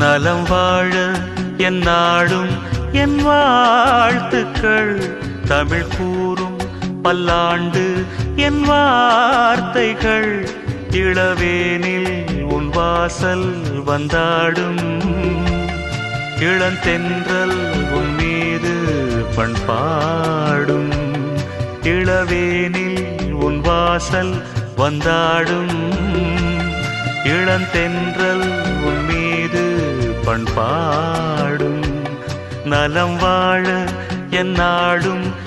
நலம் வாழ என் நாடும் என் வாழ்த்துக்கள். தமிழ் கூறும் பல்லாண்டு என் வார்த்தைகள். இளவேனில் உன் வாசல் வந்தாடும். இளந்தென்றல் உன் மீது பண்பாடும். இளவேனில் உன் வாசல் வந்தாடும். இளந்தென்றல் உன் மீது பண்பாடும். நலம் வாழ என் நாடும்